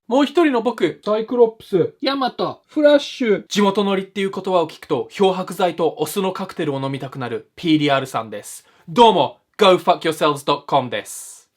もう一人の僕、サイクロプス、ヤマト、フラッシュ。地元乗りっていう言葉を聞くと漂白剤とお酢のカクテルを飲みたくなる PDR さんです。どうも GoFuckYourselves.com です。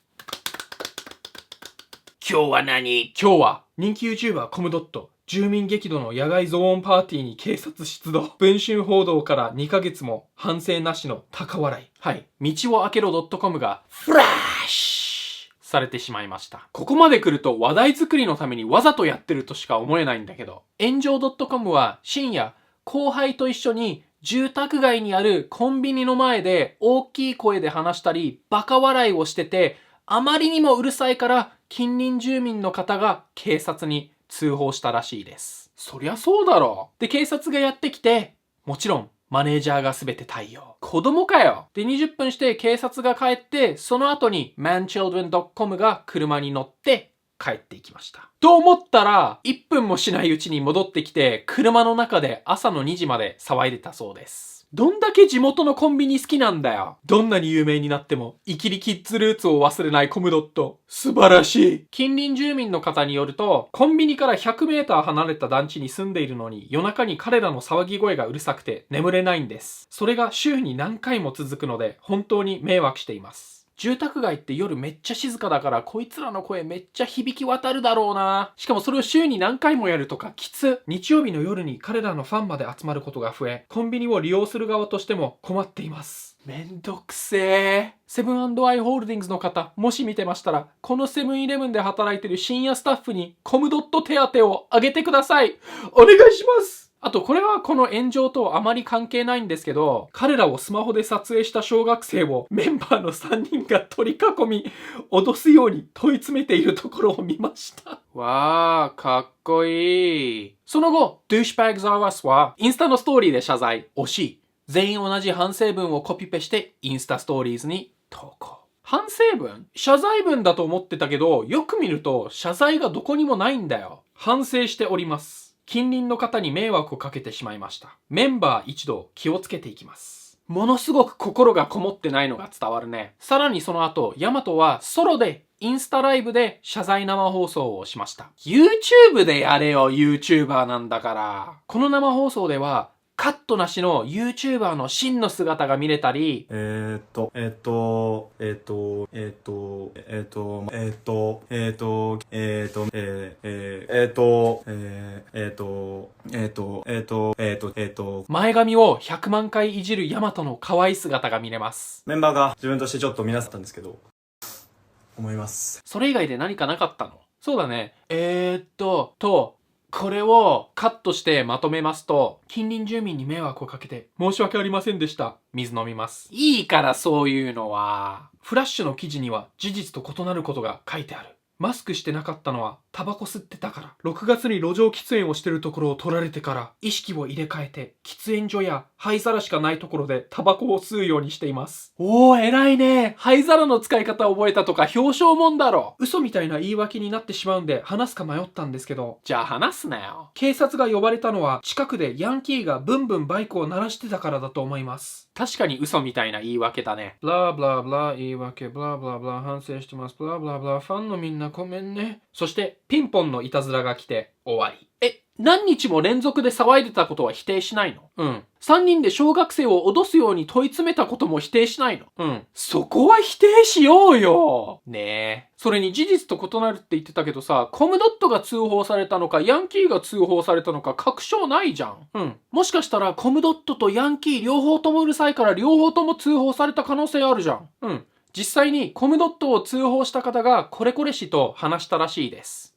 今日は何？今日は人気 YouTuber コムドット住民激怒の野外ゾーンパーティーに警察出動。文春報道から2ヶ月も反省なしの高笑い。はい。道を開けろ .com がフラッシュされてしまいました。ここまで来ると話題作りのためにわざとやってるとしか思えないんだけど、炎上 .com は深夜、後輩と一緒に住宅街にあるコンビニの前で大きい声で話したり、バカ笑いをしてて、あまりにもうるさいから近隣住民の方が警察に通報したらしいです。そりゃそうだろう。で、警察がやってきて、もちろんマネージャーが全て対応。子供かよ。で、20分して警察が帰って、その後に manchildren.com が車に乗って帰っていきました。と思ったら、1分もしないうちに戻ってきて、車の中で朝の2時まで騒いでたそうです。どんだけ地元のコンビニ好きなんだよ。どんなに有名になっても、イキリキッズルーツを忘れないコムドット。素晴らしい。近隣住民の方によると、コンビニから100メーター離れた団地に住んでいるのに、夜中に彼らの騒ぎ声がうるさくて眠れないんです。それが週に何回も続くので、本当に迷惑しています。住宅街って夜めっちゃ静かだからこいつらの声めっちゃ響き渡るだろうな。しかもそれを週に何回もやるとかきつ。日曜日の夜に彼らのファンまで集まることが増え、コンビニを利用する側としても困っています。めんどくせえ。セブン&アイ・ホールディングスの方、もし見てましたら、このセブンイレブンで働いてる深夜スタッフにコムドット手当をあげてください。お願いします。あとこれはこの炎上とあまり関係ないんですけど、彼らをスマホで撮影した小学生をメンバーの3人が取り囲み、脅すように問い詰めているところを見ました。わー、かっこいい。その後、Douchebags R Us はインスタのストーリーで謝罪。惜しい。全員同じ反省文をコピペしてインスタストーリーズに投稿。反省文？謝罪文だと思ってたけど、よく見ると謝罪がどこにもないんだよ。反省しております。近隣の方に迷惑をかけてしまいました。メンバー一同気をつけていきます。ものすごく心がこもってないのが伝わるね。さらにその後、ヤマトはソロでインスタライブで謝罪生放送をしました。YouTube でやれよ、YouTuber なんだから。この生放送では、カットなしの YouTuber の真の姿が見れたり、前髪を100万回いじるヤマトの可愛い姿が見れます。メンバーが自分としてちょっと見なさったんですけど、思います。それ以外で何かなかったの？そうだね。これをカットしてまとめますと、近隣住民に迷惑をかけて申し訳ありませんでした。水飲みます。いいからそういうのは。フラッシュの記事には事実と異なることが書いてある。マスクしてなかったのはタバコ吸ってたから。6月に路上喫煙をしてるところを撮られてから意識を入れ替えて喫煙所や灰皿しかないところでタバコを吸うようにしています。おー偉いね。灰皿の使い方を覚えたとか表彰もんだろ。嘘みたいな言い訳になってしまうんで話すか迷ったんですけど。じゃあ話すなよ。警察が呼ばれたのは近くでヤンキーがブンブンバイクを鳴らしてたからだと思います。確かに嘘みたいな言い訳だね。ブラブラブラ言い訳、ブラブラブラ反省してます、ブラブラブラファンのみんなごめんね。そしてピンポンのいたずらが来て終わり。何日も連続で騒いでたことは否定しないの？3人で小学生を脅すように問い詰めたことも否定しないの？そこは否定しようよ。ねえ。それに事実と異なるって言ってたけどさ、コムドットが通報されたのか、ヤンキーが通報されたのか、確証ないじゃん。もしかしたら、コムドットとヤンキー両方ともうるさいから両方とも通報された可能性あるじゃん。実際にコムドットを通報した方がこれこれ氏と話したらしいです。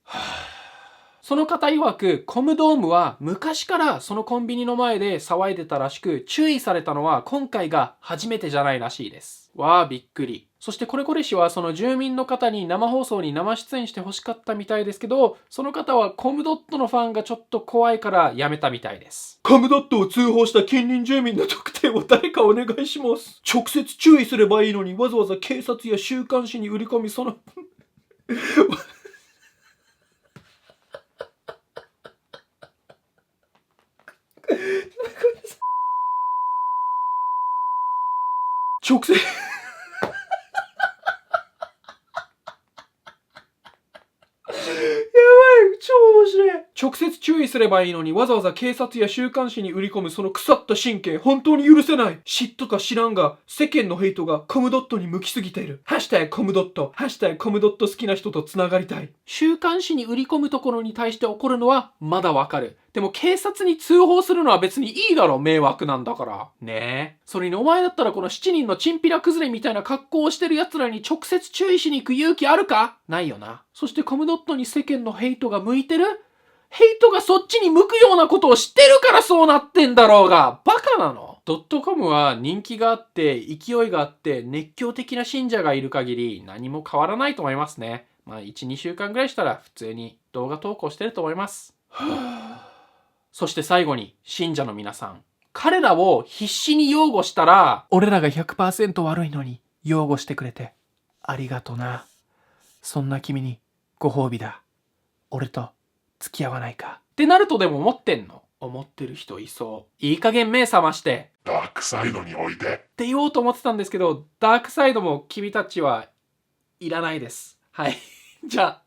その方曰く、コムドームは昔からそのコンビニの前で騒いでたらしく、注意されたのは今回が初めてじゃないらしいです。わーびっくり。そしてこれこれ氏はその住民の方に生放送に生出演して欲しかったみたいですけど、その方はコムドットのファンがちょっと怖いからやめたみたいです。コムドットを通報した近隣住民の特定を誰かお願いします。直接注意すればいいのにわざわざ警察や週刊誌に売り込みその直接直接注意すればいいのにわざわざ警察や週刊誌に売り込むその腐った神経、本当に許せない。嫉妬か知らんが、世間のヘイトがコムドットに向きすぎている。ハッシュタグコムドット、ハッシュタグコムドット好きな人と繋がりたい。週刊誌に売り込むところに対して怒るのはまだわかる。でも警察に通報するのは別にいいだろ、迷惑なんだから。ねえ。それにお前だったらこの7人のチンピラ崩れみたいな格好をしてる奴らに直接注意しに行く勇気あるか？ないよな。そしてコムドットに世間のヘイトが向いてる？ヘイトがそっちに向くようなことを知ってるからそうなってんだろうが、バカなの？ドットコムは人気があって、勢いがあって、熱狂的な信者がいる限り何も変わらないと思いますね。1、2週間ぐらいしたら普通に動画投稿してると思います。そして最後に信者の皆さん。彼らを必死に擁護したら、俺らが 100% 悪いのに擁護してくれてありがとな。そんな君にご褒美だ。俺と付き合わないかってなるとでも思ってんの？思ってる人いそう。いい加減目覚まして。ダークサイドにおいで。って言おうと思ってたんですけど、ダークサイドも君たちはいらないです。はい。じゃあ。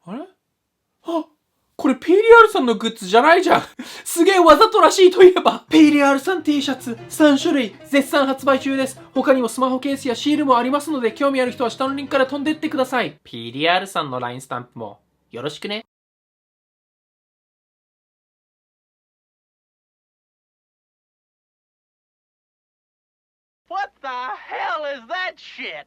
あれ？あ、これ PDR さんのグッズじゃないじゃん。すげえわざとらしいといえば。PDR さん T シャツ3種類絶賛発売中です。他にもスマホケースやシールもありますので、興味ある人は下のリンクから飛んでってください。PDR さんの LINE スタンプもよろしくね。What the hell is that shit?